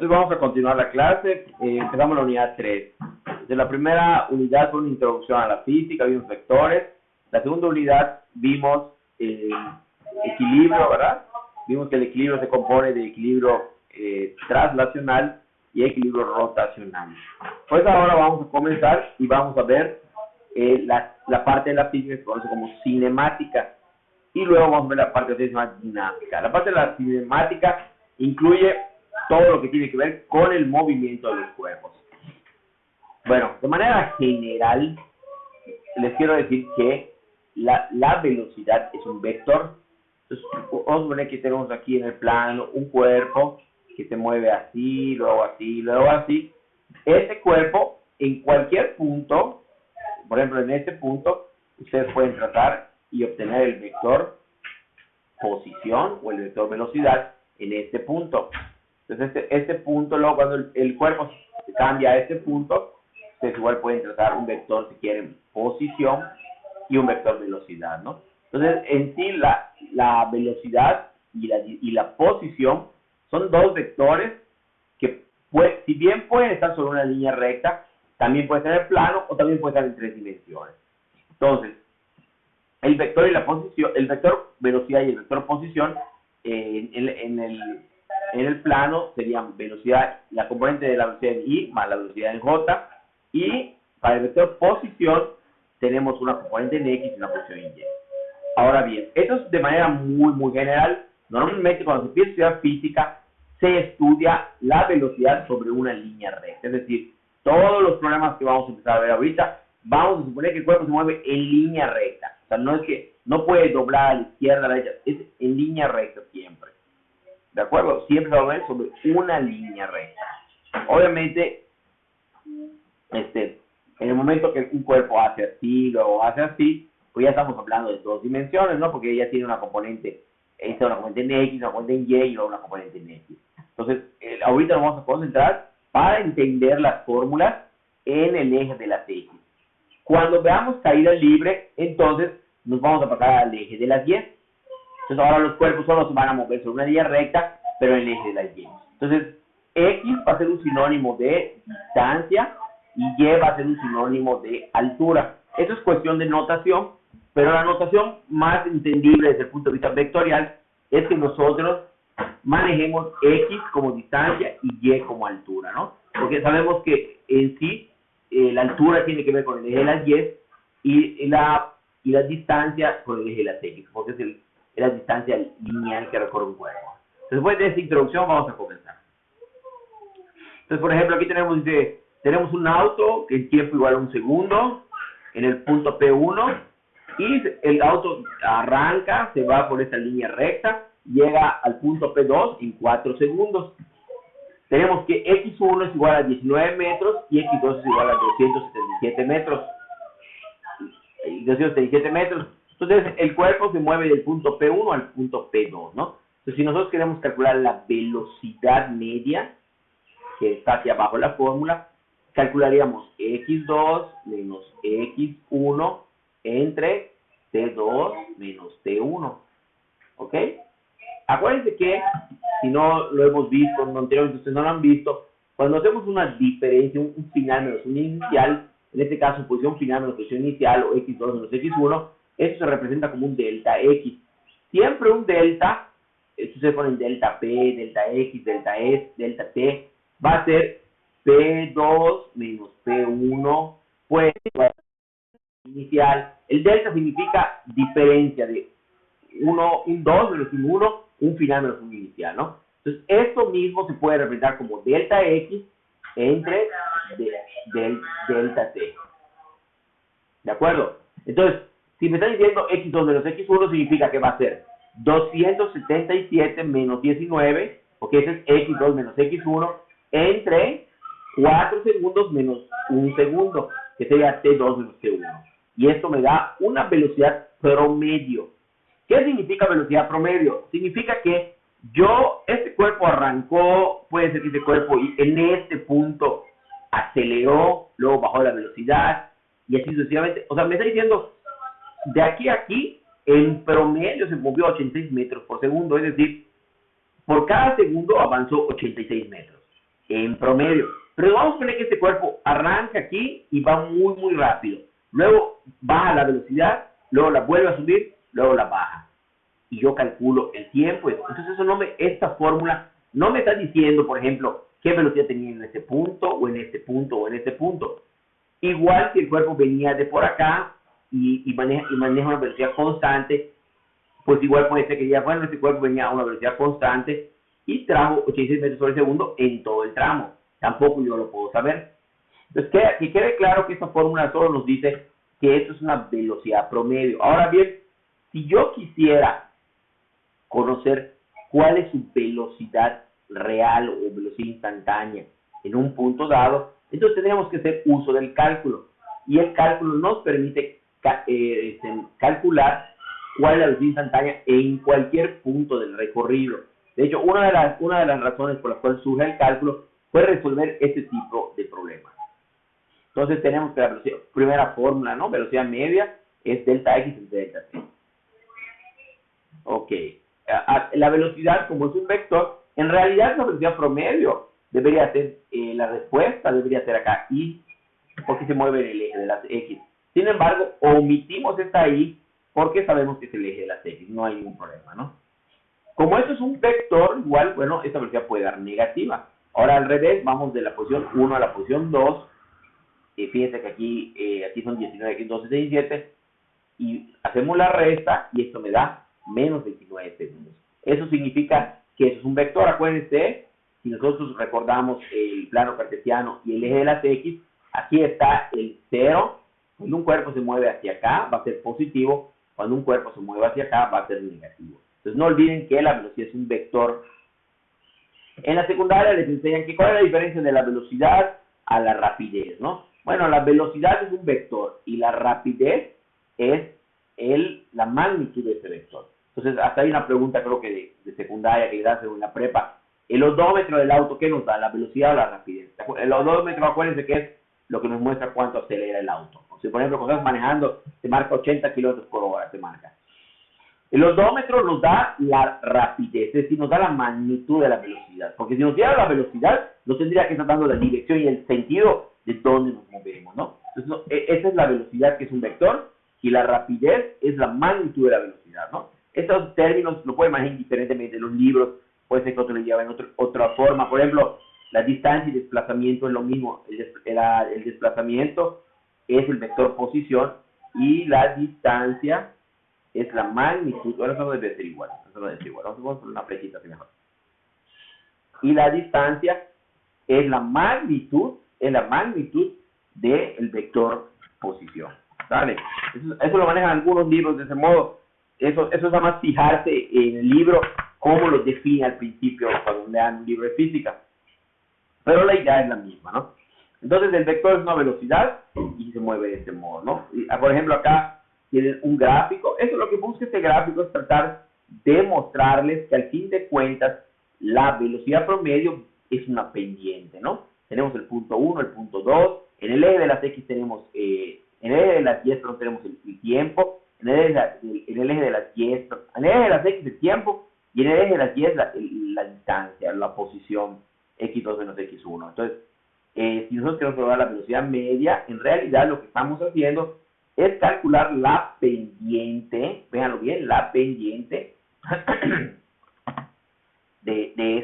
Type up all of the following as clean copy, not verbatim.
Hoy vamos a continuar la clase. Empezamos la unidad 3. De la primera unidad fue una introducción a la física, vimos vectores. La segunda unidad vimos equilibrio, ¿verdad? Vimos que el equilibrio se compone de equilibrio translacional y equilibrio rotacional. Pues ahora vamos a comenzar y vamos a ver la parte de la física que se conoce como cinemática. Y luego vamos a ver la parte que se llama dinámica. La parte de la cinemática incluye todo lo que tiene que ver con el movimiento de los cuerpos. Bueno, de manera general, les quiero decir que la velocidad es un vector. Entonces, vamos a poner que tenemos aquí en el plano un cuerpo que se mueve así, luego así, luego así. Este cuerpo, en cualquier punto, por ejemplo, en este punto, ustedes pueden tratar y obtener el vector posición o el vector velocidad en este punto. Entonces, este punto, luego cuando el cuerpo se cambia a este punto, ustedes igual pueden trazar un vector, si quieren, posición y un vector velocidad, ¿no? Entonces, en sí, la velocidad y la posición son dos vectores que, si bien pueden estar sobre una línea recta, también pueden estar en plano o también pueden estar en tres dimensiones. Entonces, el vector y la posición, el vector velocidad y el vector posición en el plano serían velocidad, la componente de la velocidad en I más la velocidad en J, y para el vector posición tenemos una componente en X y una posición en Y. Ahora bien, esto es de manera muy general. Normalmente cuando se empieza a estudiar física se estudia la velocidad sobre una línea recta, es decir, todos los problemas que vamos a empezar a ver ahorita, vamos a suponer que el cuerpo se mueve en línea recta. O sea, no es que no puede doblar a la izquierda, a la derecha, es en línea recta siempre. ¿De acuerdo? Siempre se va a ver sobre una línea recta. Obviamente, en el momento que un cuerpo hace así, luego hace así, pues ya estamos hablando de dos dimensiones, ¿no? Porque ya tiene una componente, una componente en X, una componente en Y y luego una componente en X. Entonces, ahorita nos vamos a concentrar para entender las fórmulas en el eje de las X. Cuando veamos caída libre, entonces nos vamos a pasar al eje de las Y. Entonces ahora los cuerpos solo se van a mover sobre una línea recta, pero en el eje de las Y. Entonces, X va a ser un sinónimo de distancia y Y va a ser un sinónimo de altura. Eso es cuestión de notación, pero la notación más entendible desde el punto de vista vectorial es que nosotros manejemos X como distancia y Y como altura, ¿no? Porque sabemos que en sí la altura tiene que ver con el eje de las Y y la distancia con el eje de las X, porque es la distancia lineal que recorre un cuerpo. Después de esta introducción vamos a comenzar. Entonces, por ejemplo, aquí tenemos un auto que en tiempo igual a un segundo en el punto P1 y el auto arranca, se va por esta línea recta, llega al punto P2 en 4 segundos. Tenemos que X1 es igual a 19 metros y X2 es igual a 277 metros. 277 metros. Entonces, el cuerpo se mueve del punto P1 al punto P2, ¿no? Entonces, si nosotros queremos calcular la velocidad media, que está aquí abajo en la fórmula, calcularíamos X2 menos X1 entre T2 menos T1. ¿Ok? Acuérdense que, si no lo hemos visto, anteriormente ustedes no lo han visto, cuando hacemos una diferencia, un final menos un inicial, en este caso posición final menos posición inicial o X2 menos X1, eso se representa como un delta X. Siempre un delta, esto se pone en delta P, delta X, delta S, delta T, va a ser P2 menos P1, pues inicial. El delta significa diferencia de un 2 menos un 1, un final menos un inicial, ¿no? Entonces, esto mismo se puede representar como delta X entre delta T. ¿De acuerdo? Entonces, si me están diciendo X2 menos X1, significa que va a ser 277 menos 19, porque ese es X2 menos X1, entre 4 segundos menos 1 segundo, que sería T2 menos T1. Y esto me da una velocidad promedio. ¿Qué significa velocidad promedio? Significa que este cuerpo arrancó, puede ser que este cuerpo en este punto aceleró, luego bajó la velocidad, y así sucesivamente. O sea, me está diciendo, de aquí a aquí, en promedio se movió a 86 metros por segundo, es decir, por cada segundo avanzó 86 metros. en promedio. Pero vamos a poner que este cuerpo arranca aquí y va muy, muy rápido. Luego baja la velocidad, luego la vuelve a subir, luego la baja. Y yo calculo el tiempo. Entonces esta fórmula no me está diciendo, por ejemplo, qué velocidad tenía en este punto, o en este punto, o en este punto. Igual si el cuerpo venía de por acá y maneja una velocidad constante, pues igual puede ser que ya, bueno, este cuerpo venía a una velocidad constante y trajo 86 metros sobre segundo en todo el tramo. Tampoco yo lo puedo saber. Entonces, que quede claro que esta fórmula solo nos dice que esto es una velocidad promedio. Ahora bien, si yo quisiera conocer cuál es su velocidad real o velocidad instantánea en un punto dado, entonces tendríamos que hacer uso del cálculo. Y el cálculo nos permite calcular cuál es la velocidad instantánea en cualquier punto del recorrido. De hecho, una de las razones por las cuales surge el cálculo fue resolver este tipo de problemas. Entonces tenemos que la primera fórmula, ¿no? Velocidad media es delta X entre delta T. Ok. La velocidad, como es un vector, en realidad la velocidad promedio debería ser, la respuesta debería ser acá Y, porque se mueve en el eje de las X. Sin embargo, omitimos esta Y porque sabemos que es el eje de las X, no hay ningún problema, ¿no? Como esto es un vector, igual, bueno, esta velocidad puede dar negativa. Ahora al revés, vamos de la posición 1 a la posición 2. Fíjense que aquí son 19, aquí 12, 17. Y hacemos la resta y esto me da menos 29 segundos. Eso significa que eso es un vector. Acuérdense, si nosotros recordamos el plano cartesiano y el eje de las X, aquí está el 0. Cuando un cuerpo se mueve hacia acá, va a ser positivo. Cuando un cuerpo se mueve hacia acá, va a ser negativo. Entonces no olviden que la velocidad es un vector. En la secundaria les enseñan que cuál es la diferencia de la velocidad a la rapidez, ¿no? Bueno, la velocidad es un vector y la rapidez es la magnitud de ese vector. Entonces, hasta hay una pregunta, creo que de secundaria que le hacen en la prepa. El odómetro del auto, ¿qué nos da? ¿La velocidad o la rapidez? El odómetro, acuérdense que es lo que nos muestra cuánto acelera el auto. O sea, por ejemplo, cuando estás manejando, te marca 80 kilómetros por hora, te marca. El odómetro nos da la rapidez, es decir, nos da la magnitud de la velocidad. Porque si nos diera la velocidad, nos tendría que estar dando la dirección y el sentido de dónde nos movemos, ¿no? Entonces, esa es la velocidad, que es un vector, y la rapidez es la magnitud de la velocidad, ¿no? Estos términos lo pueden manejar indiferentemente de los libros, puede ser que otro lo lleven otra forma. Por ejemplo, la distancia y desplazamiento es lo mismo. El desplazamiento es el vector posición y la distancia es la magnitud. Ahora eso no debe ser igual. Vamos a poner una flechita así mejor. Y la distancia es la magnitud del vector posición. ¿Vale? Eso lo manejan algunos libros de ese modo. Eso es nada más fijarse en el libro cómo lo define al principio cuando lean un libro de física. Pero la idea es la misma, ¿no? Entonces el vector es una velocidad y se mueve de este modo, ¿no? Y, por ejemplo, acá tienen un gráfico. Eso lo que busca este gráfico es tratar de mostrarles que al fin de cuentas la velocidad promedio es una pendiente, ¿no? Tenemos el punto 1, el punto 2. En el eje de las X tenemos, en el eje de las Y tenemos el tiempo. En el eje de las X el tiempo, y en el eje de las Y la distancia, la posición X2 menos X1. Entonces, si nosotros queremos probar la velocidad media, en realidad lo que estamos haciendo es calcular la pendiente, véanlo bien, la pendiente de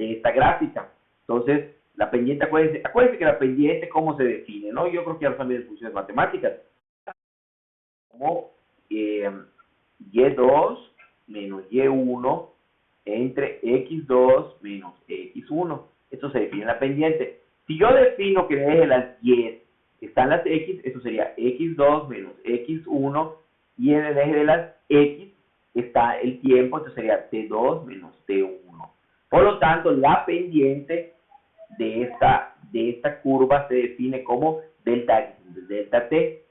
esta gráfica. Entonces, la pendiente, acuérdense que la pendiente, ¿cómo se define? ¿No? Yo creo que ya lo saben de funciones matemáticas. Como Y2 menos Y1 entre X2 menos X1. Esto se define en la pendiente. Si yo defino que en el eje de las Y están las X, eso sería X2 menos X1, y en el eje de las X está el tiempo, entonces sería T2 menos T1. Por lo tanto, la pendiente de esta curva se define como delta X, delta T.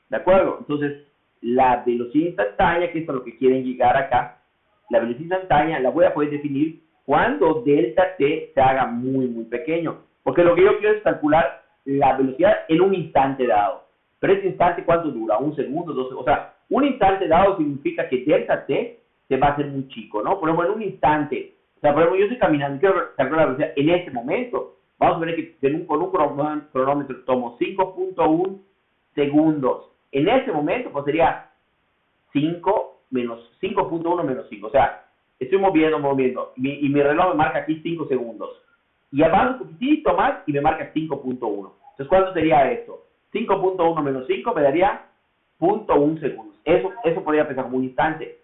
¿De acuerdo? Entonces, la velocidad instantánea, que es a lo que quieren llegar acá, la velocidad instantánea la voy a poder definir cuando delta T se haga muy, muy pequeño. Porque lo que yo quiero es calcular la velocidad en un instante dado. Pero ese instante, ¿cuánto dura? ¿Un segundo? ¿2 segundos? O sea, un instante dado significa que delta T se va a hacer muy chico, ¿no? Por ejemplo, en un instante, o sea, por ejemplo, yo estoy caminando y quiero calcular la velocidad en este momento. vamos a ver que con un cronómetro tomo 5.1 segundos. En ese momento, pues sería 5.1 menos 5. O sea, estoy moviendo. Y mi reloj me marca aquí 5 segundos. Y avanzo un poquitito más y me marca 5.1. Entonces, ¿cuánto sería esto? 5.1 menos 5 me daría 0.1 segundos. Eso podría pensar como un instante.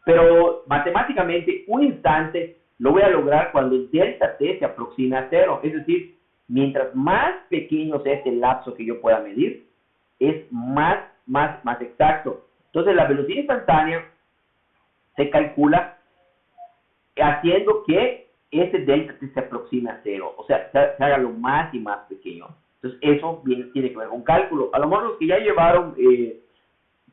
Pero matemáticamente, un instante lo voy a lograr cuando el delta t se aproxime a 0. Es decir, mientras más pequeño sea este lapso que yo pueda medir, es más exacto. Entonces, la velocidad instantánea se calcula haciendo que ese delta t se aproxime a 0. O sea, se haga lo más y más pequeño. Entonces, eso tiene que ver con cálculo. A lo mejor los que ya llevaron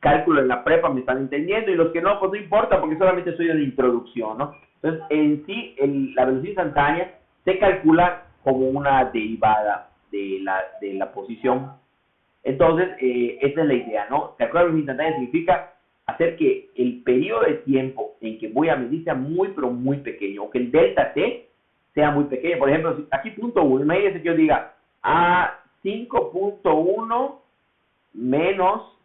cálculo en la prepa me están entendiendo, y los que no, pues no importa, porque solamente soy una introducción, ¿no? Entonces, en sí, la velocidad instantánea se calcula como una derivada de la posición. Entonces, esa es la idea, ¿no? Calcular la velocidad instantánea significa hacer que el periodo de tiempo en que voy a medir sea muy, pero muy pequeño, o que el delta t sea muy pequeño. Por ejemplo, aquí punto 1, imagínense que yo diga a 5.1 menos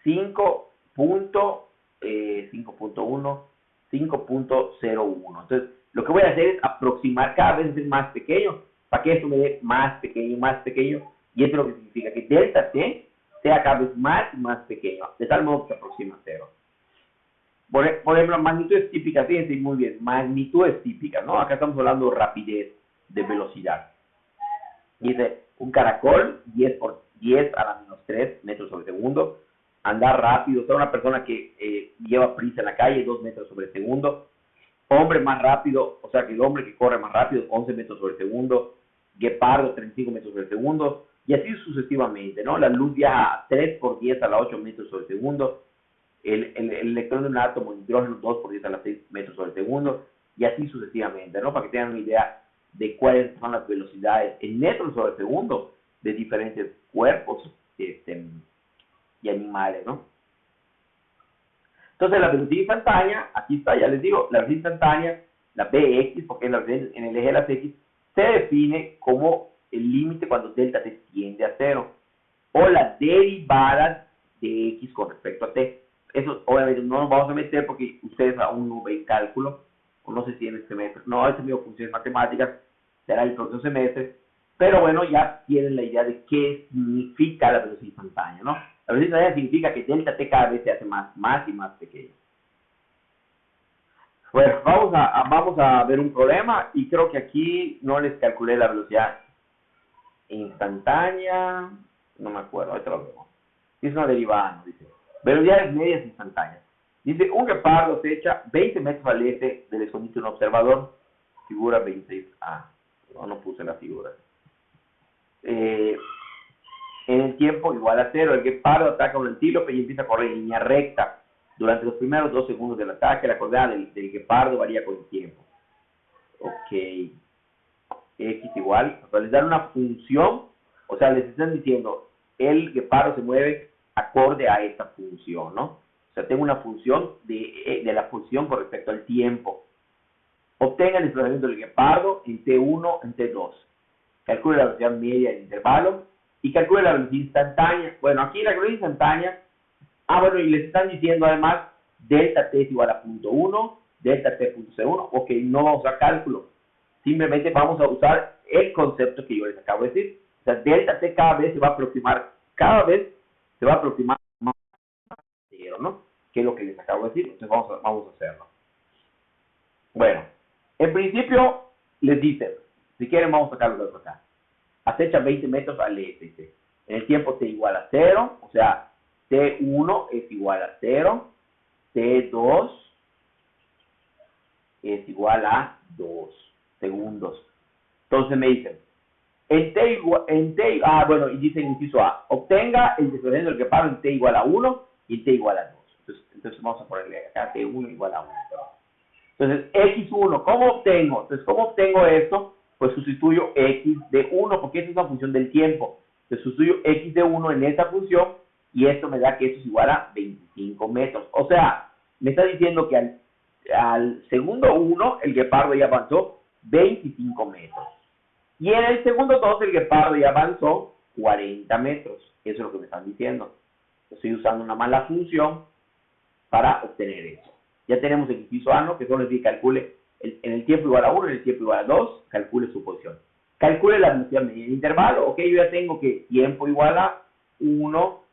5.1, 5.01. Entonces, lo que voy a hacer es aproximar cada vez más pequeño, para que esto me dé más pequeño, y eso es lo que significa que delta t sea cada vez más y más pequeño, de tal modo que se aproxima a 0. Por ejemplo, magnitudes típicas, fíjense muy bien, magnitudes típicas, ¿no? Acá estamos hablando de rapidez, de velocidad. Dice, un caracol, 10 por 10 a la menos 3 metros sobre segundo. Andar rápido, o sea, una persona que lleva prisa en la calle, 2 metros sobre segundo. Hombre más rápido, o sea, que el hombre que corre más rápido, 11 metros sobre segundo. Guepardo, 35 metros sobre segundo. Y así sucesivamente, ¿no? La luz viaja a 3 por 10 a la 8 metros sobre segundo. El electrón de un átomo de hidrógeno, 2 por 10 a la 6 metros sobre segundo. Y así sucesivamente, ¿no? Para que tengan una idea de cuáles son las velocidades en metros sobre segundo de diferentes cuerpos y animales, ¿no? Entonces, la velocidad instantánea, aquí está, ya les digo, la velocidad instantánea, la Bx, porque es la velocidad en el eje de las X, se define como el límite cuando delta t tiende a 0, o la derivada de x con respecto a t. Eso obviamente no nos vamos a meter porque ustedes aún no ven cálculo, o no sé si en este semestre, no, este mismo funciones matemáticas, será el próximo semestre, pero bueno, ya tienen la idea de qué significa la velocidad instantánea, ¿no? La velocidad instantánea significa que delta t cada vez se hace más y más pequeño. Bueno, vamos a ver un problema, y creo que aquí no les calculé la velocidad instantánea, no me acuerdo, ahorita lo vemos. Es una derivada, ¿no? Dice, velocidades medias instantáneas. Dice, un guepardo se echa 20 metros al este del escondite de un observador, figura 26A. No puse la figura. En el tiempo igual a 0, el guepardo ataca a un antílope y empieza a correr en línea recta. Durante los primeros 2 segundos del ataque, la coordenada del guepardo varía con el tiempo. Ok. X igual, o sea, les dan una función, o sea, les están diciendo, el guepardo se mueve acorde a esta función, ¿no? O sea, tengo una función de la posición con respecto al tiempo. Obtenga el desplazamiento del guepardo en T1, en T2. Calcule la velocidad media del intervalo y calcule la velocidad instantánea. Bueno, aquí la velocidad instantánea, bueno, y les están diciendo además, delta t es igual a 0.1, delta t punto C1, ok, no vamos a usar cálculo. Simplemente vamos a usar el concepto que yo les acabo de decir. O sea, delta t cada vez se va a aproximar más a 0, ¿no? Que es lo que les acabo de decir. Entonces vamos a hacerlo. Bueno, en principio les dicen, si quieren vamos a sacarlo de acá. Acecha 20 metros al este. En el tiempo t igual a 0, o sea, t1 es igual a 0, t2 es igual a 2 segundos. Entonces me dicen, bueno, y dice en inciso A, obtenga el desplazamiento del guepardo en t igual a 1 y en t igual a 2. Entonces vamos a ponerle acá t1 igual a 1. Entonces, x1, ¿cómo obtengo? Entonces, ¿cómo obtengo esto? Pues sustituyo x de 1, porque esta es una función del tiempo. Entonces, sustituyo x de 1 en esta función, y esto me da que esto es igual a 25 metros. O sea, me está diciendo que al segundo 1, el guepardo ya avanzó 25 metros. Y en el segundo 2 el guepardo ya avanzó 40 metros. Eso es lo que me están diciendo. Estoy usando una mala función para obtener eso. Ya tenemos el inciso A, ¿no? Que solo es que calcule en el tiempo igual a 1, en el tiempo igual a 2, calcule su posición. Calcule la velocidad media del intervalo. Ok, yo ya tengo que tiempo igual a 1,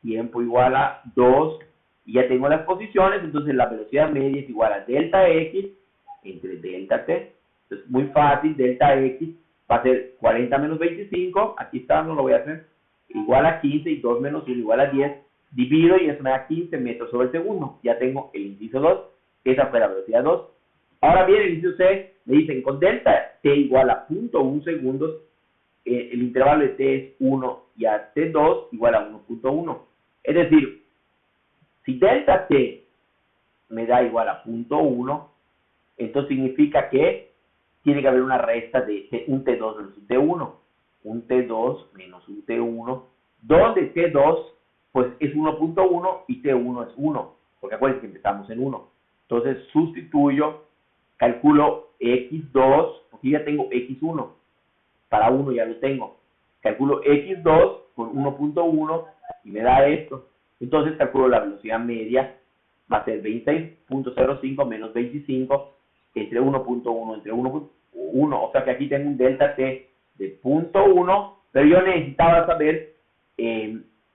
tiempo igual a 2, y ya tengo las posiciones, entonces la velocidad media es igual a delta X entre delta T. Entonces, muy fácil, delta X va a ser 40 menos 25, aquí está, no lo voy a hacer, igual a 15, y 2 menos 1 igual a 10, divido y eso me da 15 metros sobre el segundo. Ya tengo el inciso 2, esa fue la velocidad 2. Ahora bien, el inciso C, me dicen, con delta T igual a 0.1 segundos, el intervalo de T es 1 y a T2 igual a 1.1. Es decir, si delta T me da igual a 0.1, entonces significa que tiene que haber una resta de un T2 menos un T1. Un T2 menos un T1, donde T2 pues es 1.1 y T1 es 1, porque acuérdense que empezamos en 1. Entonces sustituyo, calculo X2, porque ya tengo X1, para 1 ya lo tengo. Calculo X2 por 1.1 y me da esto. Entonces calculo la velocidad media, va a ser 26.05 menos 25 entre 1.1 entre 1.1, o sea que aquí tengo un delta T de 0.1, pero yo necesitaba saber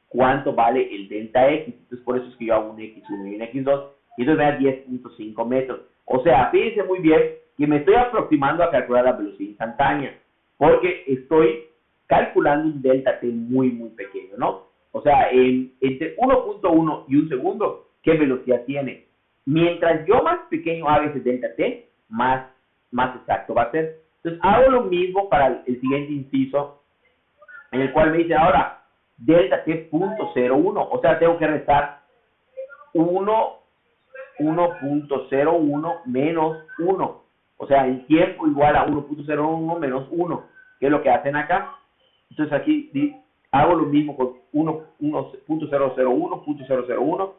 cuánto vale el delta X, entonces por eso es que yo hago un X1 y un X2, y entonces me da 10.5 metros. O sea, fíjense muy bien que me estoy aproximando a calcular la velocidad instantánea, porque estoy calculando un delta T muy, muy pequeño, ¿no? O sea, entre 1.1 y un segundo, ¿qué velocidad tiene? Mientras yo más pequeño haga ese delta T, más exacto va a ser. Entonces, hago lo mismo para el siguiente inciso, en el cual me dice ahora, delta T punto 01, o sea, tengo que restar 1.01 menos 1, o sea, el tiempo igual a 1.01 menos 1, que es lo que hacen acá. Entonces aquí hago lo mismo con 1.001,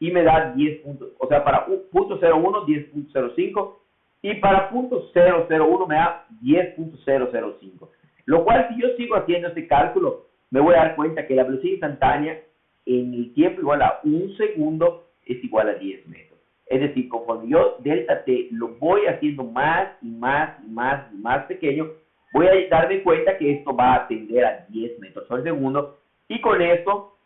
y me da 10 puntos, o sea, para 0.01, 10.05, y para 0.001 me da 10.005. Lo cual, si yo sigo haciendo este cálculo, me voy a dar cuenta que la velocidad instantánea en el tiempo igual a un segundo es igual a 10 metros. Es decir, conforme yo delta T lo voy haciendo más y más y más y más pequeño, voy a darme cuenta que esto va a tender a 10 metros por segundo, y con esto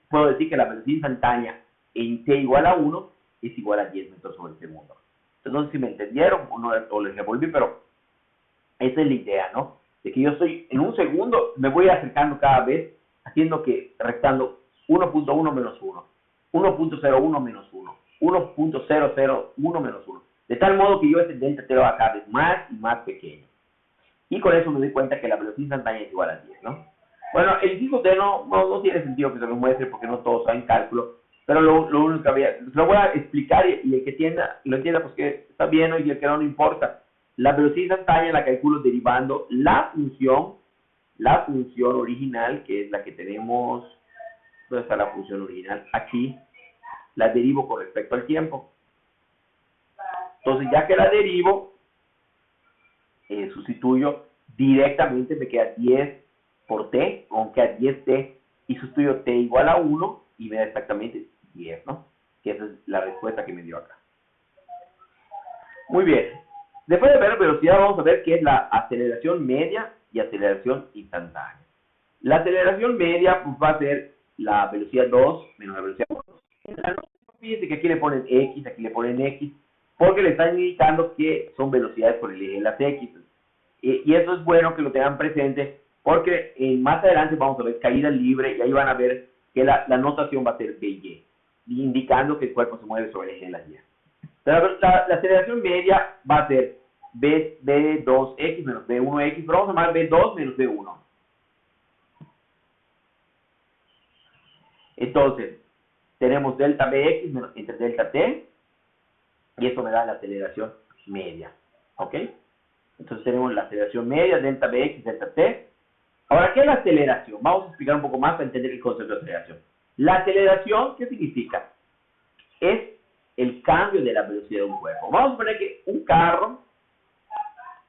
puedo decir que la velocidad instantánea en T igual a 1 es igual a 10 metros sobre segundo. Entonces, no sé si me entendieron o les revolví, pero esa es la idea, ¿no? De que yo estoy en un segundo, me voy acercando cada vez, haciendo que, restando 1.1 menos 1, 1.01 menos 1, 1.001 menos 1. De tal modo que yo ese delta T lo hago cada vez más y más pequeño. Y con eso me doy cuenta que la velocidad instantánea es igual a 10, ¿no? Bueno, el inciso T no tiene sentido que se lo muestre porque no todos saben cálculo, pero lo único que había, lo voy a explicar, y el que lo entienda, pues que está bien, ¿no? Y el que no importa. La velocidad instantánea la calculo derivando la función original, que es la que tenemos. ¿Dónde está la función original? Aquí. La derivo con respecto al tiempo. Entonces, ya que la derivo, sustituyo directamente, me queda 10 por T, aunque a 10T, y sustituyo T igual a 1, y me da exactamente 10, ¿no? Que esa es la respuesta que me dio acá. Muy bien. Después de ver velocidad, vamos a ver qué es la aceleración media y aceleración instantánea. La aceleración media pues, va a ser la velocidad 2 menos la velocidad 1. Fíjense que aquí le ponen X, aquí le ponen X, porque le están indicando que son velocidades por el eje de las X. Y eso es bueno que lo tengan presente, porque más adelante vamos a ver caída libre, y ahí van a ver que la notación va a ser BY, indicando que el cuerpo se mueve sobre el eje de las Y. La aceleración media va a ser B2X menos B1X, pero vamos a llamar B2 menos B1. Entonces, tenemos delta Bx entre delta T, y eso me da la aceleración media. ¿Ok? Entonces tenemos la aceleración media, delta Bx, delta T. Ahora, ¿qué es la aceleración? Vamos a explicar un poco más para entender el concepto de aceleración. La aceleración, ¿qué significa? Es el cambio de la velocidad de un cuerpo. Vamos a poner que un carro,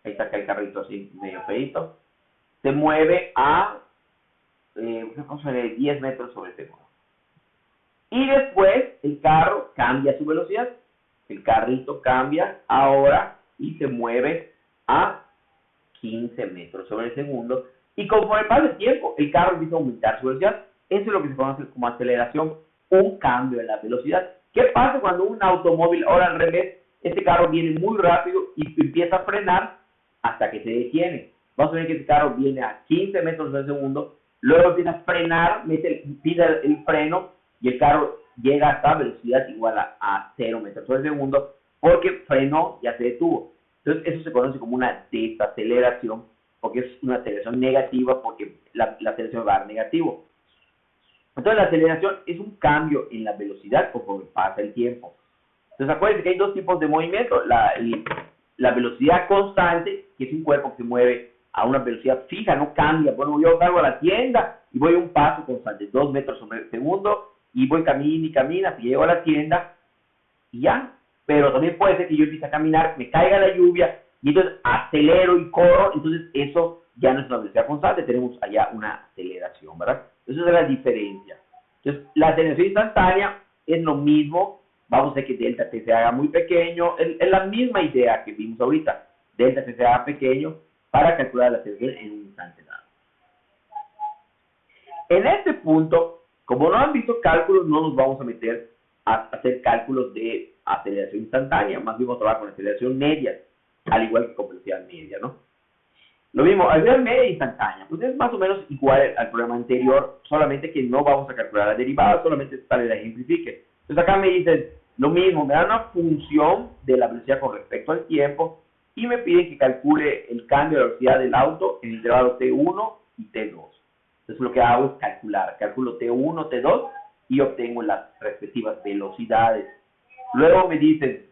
ahí está acá el carrito así, medio feito, se mueve a vamos a ver, 10 metros sobre segundo. Y después el carro cambia su velocidad. El carrito cambia ahora y se mueve a 15 metros sobre segundo. Y conforme pasa el tiempo, el carro empieza a aumentar su velocidad. Eso es lo que se conoce como aceleración, un cambio en la velocidad. ¿Qué pasa cuando un automóvil, ahora al revés, este carro viene muy rápido y empieza a frenar hasta que se detiene? Vamos a ver que este carro viene a 15 metros por segundo, luego empieza a frenar, pisa el freno y el carro llega hasta velocidad igual a 0 metros por segundo porque frenó, ya se detuvo. Entonces eso se conoce como una desaceleración, porque es una aceleración negativa, porque la aceleración va a dar negativo. Entonces la aceleración es un cambio en la velocidad conforme pasa el tiempo. Entonces acuérdense que hay dos tipos de movimiento: la velocidad constante, que es un cuerpo que se mueve a una velocidad fija, no cambia. Bueno, yo salgo a la tienda y voy a un paso constante, 2 metros sobre segundo, y voy camina y camina hasta que llego a la tienda y ya. Pero también puede ser que yo empiece a caminar, me caiga la lluvia y entonces acelero y corro. Entonces eso ya no es una velocidad constante, tenemos allá una aceleración, ¿verdad? Esa es la diferencia. Entonces la aceleración instantánea es lo mismo. Vamos a hacer que delta t se haga muy pequeño. Es la misma idea que vimos ahorita. Delta t se haga pequeño para calcular la aceleración en un instante dado. En este punto, como no han visto cálculos, no nos vamos a meter a hacer cálculos de aceleración instantánea. Más bien vamos a trabajar con aceleración media, al igual que con velocidad media, ¿no? Lo mismo, aceleración media e instantánea, pues es más o menos igual al programa anterior, solamente que no vamos a calcular la derivada, solamente para que la ejemplifique. Entonces acá me dicen lo mismo, me dan una función de la velocidad con respecto al tiempo y me piden que calcule el cambio de velocidad del auto en el intervalo T1 y T2. Entonces lo que hago es calculo T1, T2 y obtengo las respectivas velocidades. Luego me dicen,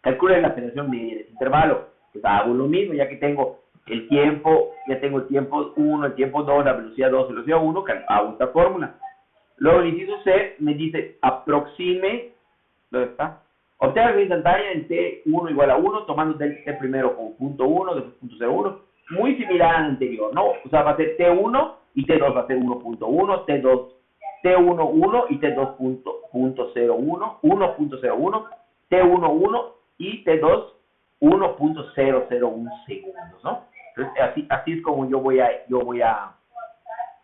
calcule la aceleración media de ese intervalo. Pues hago lo mismo, ya que tengo el tiempo, ya tengo el tiempo 1, el tiempo 2, la velocidad 2, la velocidad 1, hago esta fórmula. Luego el inciso C me dice, aproxime, ¿dónde está? Obtenga la velocidad instantánea en T1 igual a 1, tomando T primero como punto 1, después punto 0,1, muy similar al anterior, ¿no? O sea, va a ser T1 y T2 va a ser 1.1, T2, T1, 1 y T2 1.01, 1.01, T1, 1 y T2 1.001 segundos, ¿no? Entonces, así es como yo voy a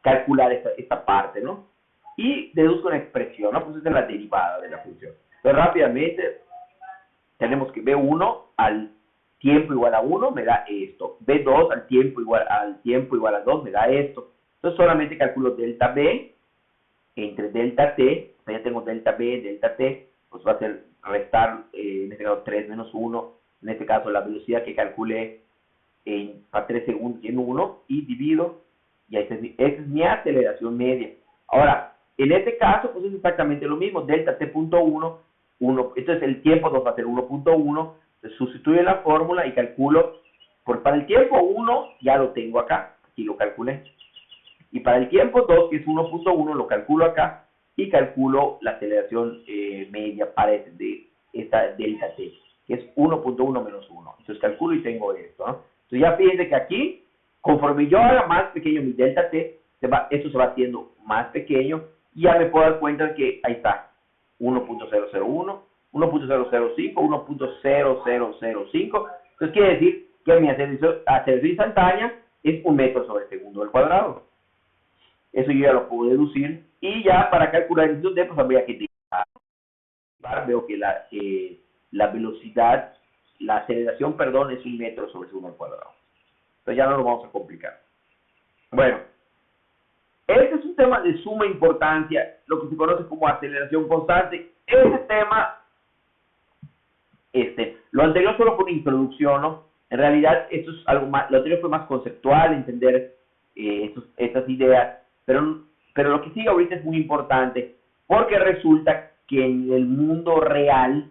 calcular esta parte, ¿no? Y deduzco una expresión, ¿no? Pues esa es la derivada de la función. Entonces, rápidamente, tenemos que B1 al tiempo igual a 1 me da esto. B2 al tiempo igual a 2 me da esto. Entonces, solamente calculo delta B entre delta T. O sea, ya tengo delta B, delta T. Pues va a ser restar, en este caso, 3 menos 1. En este caso, la velocidad que calculé a 3 segundos y en 1. Y divido. Y esa es mi aceleración media. Ahora, en este caso, pues es exactamente lo mismo. Delta T.1, entonces el tiempo 2 va a ser 1.1. Sustituyo la fórmula y calculo, para el tiempo 1 ya lo tengo acá, aquí lo calculé. Y para el tiempo 2, que es 1.1, lo calculo acá y calculo la aceleración media para esta delta T, que es 1.1 menos 1. Entonces calculo y tengo esto, ¿no? Entonces ya fíjense que aquí, conforme yo haga más pequeño mi delta T, esto se va haciendo más pequeño y ya me puedo dar cuenta que ahí está, 1.001, 1.005, 1.0005. Entonces quiere decir que mi aceleración instantánea es 1 metro sobre segundo al cuadrado. Eso yo ya lo puedo deducir. Y ya para calcular el inciso D, pues habría que veo que la velocidad, la aceleración, perdón, es 1 metro sobre segundo al cuadrado. Entonces ya no lo vamos a complicar. Bueno, este es un tema de suma importancia, lo que se conoce como aceleración constante. Este tema, lo anterior solo fue una introducción, ¿no? En realidad, esto es algo más, lo anterior fue más conceptual, entender estas ideas, pero lo que sigue ahorita es muy importante, porque resulta que en el mundo real,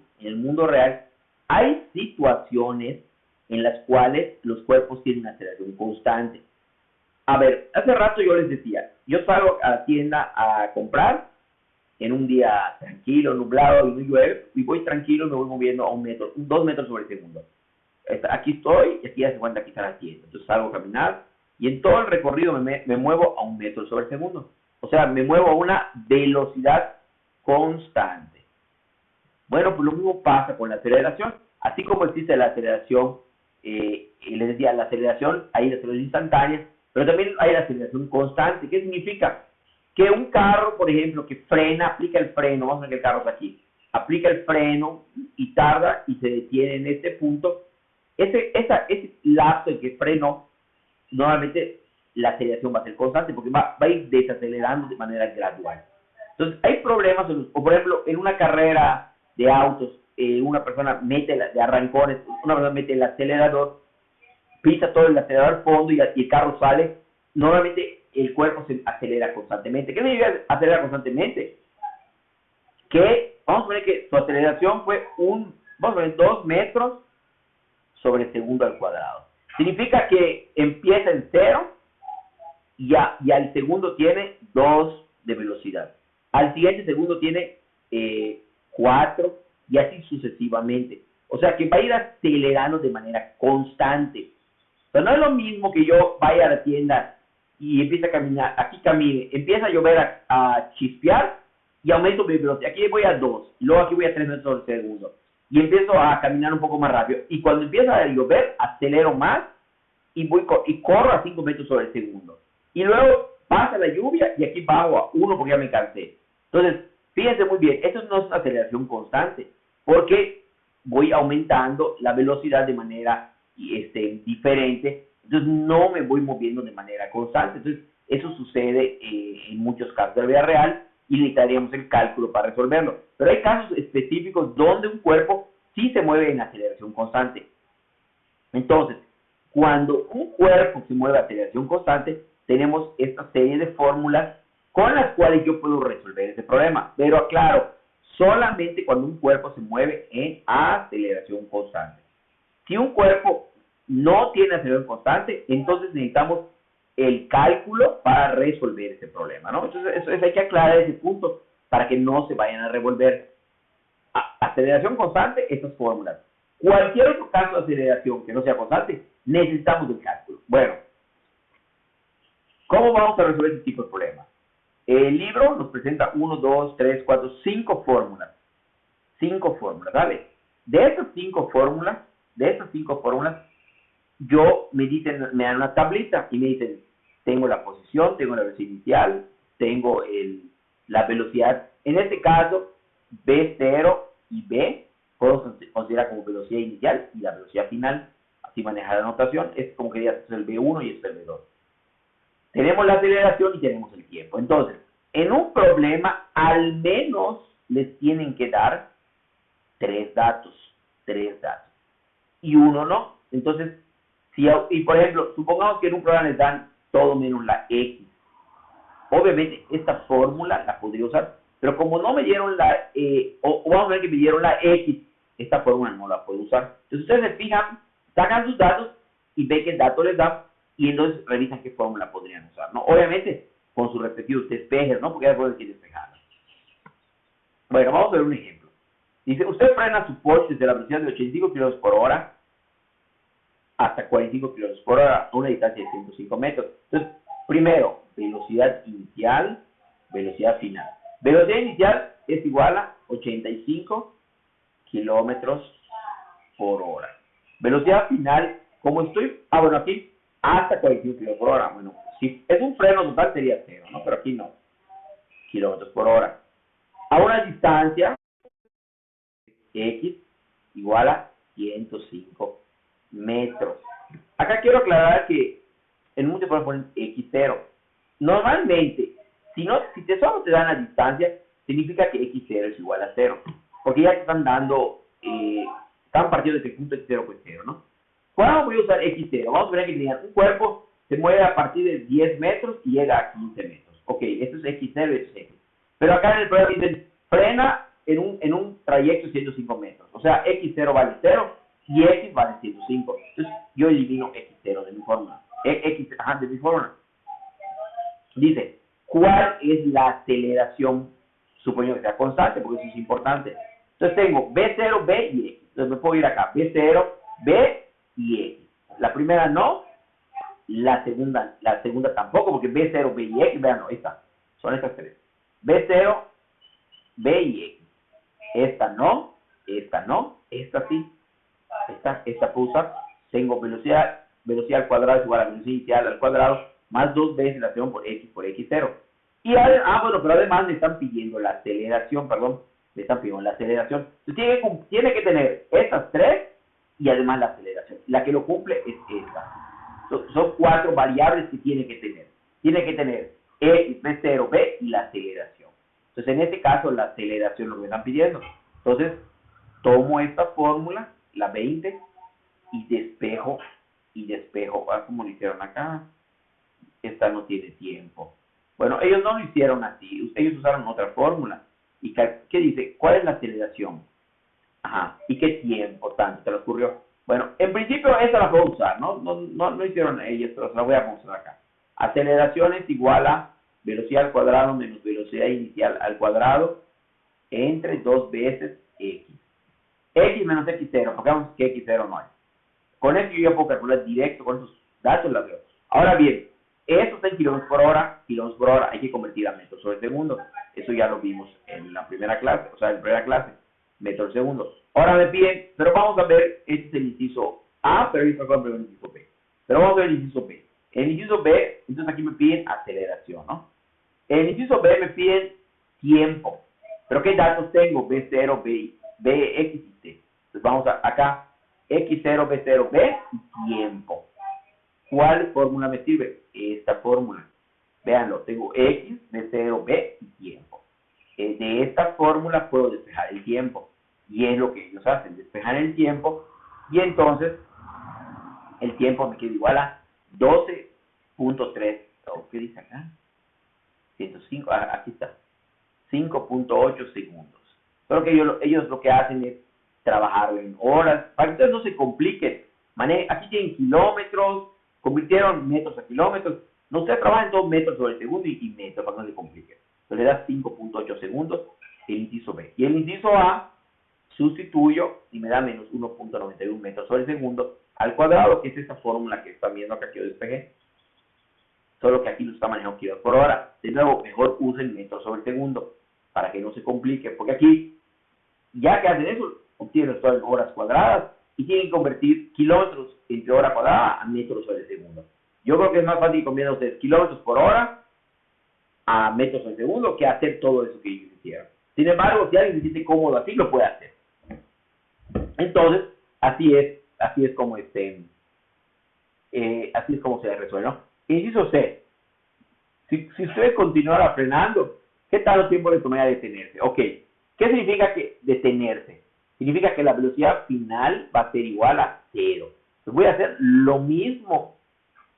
hay situaciones en las cuales los cuerpos tienen una aceleración constante. A ver, hace rato yo les decía, yo salgo a la tienda a comprar en un día tranquilo, nublado y no llueve, y voy tranquilo y me voy moviendo a 2 metros sobre segundo. Aquí estoy y aquí ya se cuenta que está la tienda. Entonces salgo a caminar y en todo el recorrido me muevo a 1 metro sobre segundo. O sea, me muevo a una velocidad constante. Bueno, pues lo mismo pasa con la aceleración. Así como existe la aceleración, les decía, la aceleración, hay la aceleración instantánea, pero también hay la aceleración constante. ¿Qué significa? Que un carro, por ejemplo, que frena, aplica el freno, vamos a ver que el carro está aquí, aplica el freno y tarda y se detiene en este punto, ese lapso en que frenó, normalmente la aceleración va a ser constante porque va a ir desacelerando de manera gradual. Entonces, hay problemas, o por ejemplo, en una carrera de autos, una persona mete, de arrancones, una persona mete el acelerador, pisa todo el acelerador al fondo y el carro sale, normalmente el cuerpo se acelera constantemente. ¿Qué significa acelerar constantemente? Que vamos a poner que su aceleración fue vamos a poner 2 metros sobre segundo al cuadrado. Significa que empieza en 0 y al segundo tiene 2 de velocidad. Al siguiente segundo tiene 4 y así sucesivamente. O sea que va a ir acelerando de manera constante. Pero no es lo mismo que yo vaya a la tienda y empiece a caminar, aquí camine, empieza a llover, a chispear y aumento mi velocidad. Aquí voy a 2 y luego aquí voy a 3 metros por segundo. Y empiezo a caminar un poco más rápido. Y cuando empieza a llover, acelero más y corro a 5 metros sobre el segundo. Y luego pasa la lluvia y aquí bajo a 1 porque ya me cansé. Entonces, fíjense muy bien, esto no es una aceleración constante porque voy aumentando la velocidad de manera diferente. Entonces, no me voy moviendo de manera constante. Entonces, eso sucede en muchos casos de la vida real y necesitaríamos el cálculo para resolverlo. Pero hay casos específicos donde un cuerpo sí se mueve en aceleración constante. Entonces, cuando un cuerpo se mueve a aceleración constante, tenemos esta serie de fórmulas con las cuales yo puedo resolver ese problema. Pero aclaro, solamente cuando un cuerpo se mueve en aceleración constante. Si un cuerpo no tiene aceleración constante, entonces necesitamos el cálculo para resolver ese problema, ¿no? Entonces, eso hay que aclarar ese punto para que no se vayan a revolver. Aceleración constante, estas fórmulas. Cualquier otro caso de aceleración que no sea constante, necesitamos el cálculo. Bueno, ¿cómo vamos a resolver este tipo de problemas? El libro nos presenta 1, 2, 3, 4, 5 fórmulas. 5 fórmulas, ¿vale? De esas 5 fórmulas, me dan una tablita y me dicen, tengo la posición, tengo la velocidad inicial, tengo la velocidad. En este caso, B0 y B puedo considerar como velocidad inicial y la velocidad final. Así manejar la notación. Es como que ya esto es el B1 y esto es el B2. Tenemos la aceleración y tenemos el tiempo. Entonces, en un problema, al menos les tienen que dar 3 datos. Y uno no. Entonces, y por ejemplo, supongamos que en un programa les dan todo menos la X. Obviamente, esta fórmula la podría usar, pero como no me dieron o vamos a ver que me dieron la X, esta fórmula no la puedo usar. Entonces, ustedes se fijan, sacan sus datos y ven qué dato les da, y entonces revisan qué fórmula podrían usar, ¿no? Obviamente, con sus respectivos despejes, ¿no? Porque ya pueden decir despejarla. Bueno, vamos a ver un ejemplo. Dice, usted frena su Porsche desde la velocidad de 85 km por hora hasta 45 km por hora a una distancia de 105 metros. Entonces, primero, velocidad inicial, velocidad final. Velocidad inicial es igual a 85 km por hora. Velocidad final, como estoy, bueno, aquí, hasta 45 km por hora. Bueno, si es un freno total sería 0, ¿no? Pero aquí no. Kilómetros por hora. A una distancia, X igual a 105 metros. Acá quiero aclarar que en muchos pueden poner X0. Normalmente, si solo te dan la distancia, significa que X0 es igual a 0. Porque ya te están dando, están partiendo de que el punto X0 fue 0, ¿no? ¿Cuándo voy a usar X0? Vamos a ver que un cuerpo se mueve a partir de 10 metros y llega a 15 metros. Ok, esto es X0 y esto es X. Pero acá en el programa dicen, frena en un trayecto de 105 metros. O sea, X0 vale 0 y X vale 105. Entonces, yo elimino X0 de mi fórmula. De mi fórmula. Dice, ¿cuál es la aceleración? Supongo que sea constante, porque eso es importante. Entonces tengo B0, B y X. Entonces me puedo ir acá. B0, B y X. La primera no, la segunda tampoco, porque B0, B y X, vean, no, esta, son estas tres. B0, B y X. Esta no, esta sí, esta puedo usar. Tengo velocidad al cuadrado es igual a velocidad inicial al cuadrado, más 2 veces la tengo por X0. Y bueno, pero además me están pidiendo la aceleración, Entonces tiene que tener estas tres y además la aceleración. La que lo cumple es esta. Son 4 variables que tiene que tener. Tiene que tener X, B0, B y la aceleración. Entonces en este caso la aceleración es lo que me están pidiendo. Entonces tomo esta fórmula, la 20, y despejo. ¿Cómo lo hicieron acá? Esta no tiene tiempo. Bueno, ellos no lo hicieron así, ellos usaron otra fórmula. ¿Y qué dice? ¿Cuál es la aceleración? Ajá, ¿y qué tiempo tanto transcurrió? Bueno, en principio esta la puedo usar, no hicieron ellos, pero se la voy a mostrar acá. Aceleración es igual a velocidad al cuadrado menos velocidad inicial al cuadrado entre 2 veces X. X menos X0, porque vamos que X0 no hay. Con eso yo ya puedo calcular directo, con esos datos la veo. Ahora bien, esto está en kilómetros por hora, hay que convertir a metros sobre segundo. Eso ya lo vimos en la primera clase, metros por segundo. Ahora me piden, pero vamos a ver, este es el inciso A, pero ahorita vamos a ver el inciso B. Pero vamos a ver el inciso B. En el inciso B, entonces aquí me piden aceleración, ¿no? En el inciso B me piden tiempo. ¿Pero qué datos tengo? B0, B, X y T. Entonces vamos acá, X0, B0, B y tiempo. ¿Cuál fórmula me sirve? Esta fórmula. Véanlo, tengo X, B0, B y tiempo. De esta fórmula puedo despejar el tiempo. Y es lo que ellos hacen, despejar el tiempo. Y entonces, el tiempo me queda igual a 12.3. ¿Qué dice acá? 105, aquí está. 5.8 segundos. Pero que ellos lo que hacen es trabajarlo en horas, para que ustedes no se compliquen. Aquí tienen kilómetros, convirtieron metros a kilómetros. No, ustedes trabajan todos metros sobre el segundo y metros para que no se compliquen. Entonces le da 5.8 segundos el inciso B. Y el inciso A sustituyo y me da menos 1.91 metros sobre el segundo al cuadrado, que es esta fórmula que están viendo acá que yo despejé. Solo que aquí lo está manejando kilómetros por hora. De nuevo, mejor usen metros sobre el segundo para que no se complique, porque aquí, ya que hacen eso, obtienen todas horas cuadradas y tienen que convertir kilómetros entre hora cuadrada a metros sobre el segundo. Yo creo que es más fácil convertir a ustedes kilómetros por hora a metros sobre segundo que hacer todo eso que ellos hicieron. Sin embargo, si alguien se siente cómodo así, lo puede hacer. Entonces, así es como así es como se resuelve, ¿no? Inciso C. Si ustedes continuaran frenando, ¿qué tal tiempo le tomaría detenerse? Ok, ¿qué significa detenerse? Significa que la velocidad final va a ser igual a 0. Entonces voy a hacer lo mismo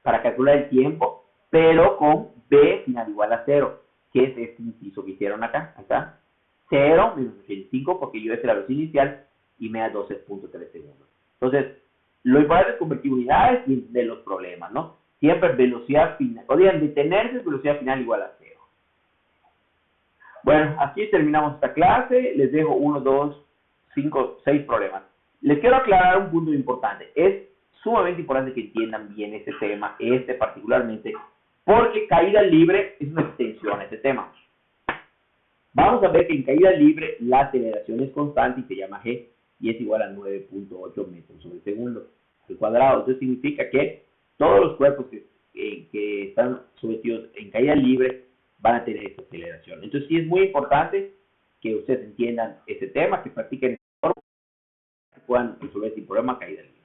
para calcular el tiempo, pero con B final igual a 0, que es este inciso que hicieron acá. Acá, 0 menos 85, porque yo es la velocidad inicial y me da 12.3 segundos. Entonces, lo importante es convertir unidades y de los problemas, ¿no? Siempre velocidad final. Podrían detenerse, velocidad final igual a 0. Bueno, aquí terminamos esta clase. Les dejo 1, 2, 5, 6 problemas. Les quiero aclarar un punto importante. Es sumamente importante que entiendan bien este tema, particularmente, porque caída libre es una extensión a este tema. Vamos a ver que en caída libre la aceleración es constante y se llama g y es igual a 9.8 metros sobre segundo al cuadrado. Entonces significa que todos los cuerpos que están sometidos en caída libre van a tener esta aceleración. Entonces sí es muy importante que ustedes entiendan este tema, que practiquen, que puedan resolver sin problema caída libre.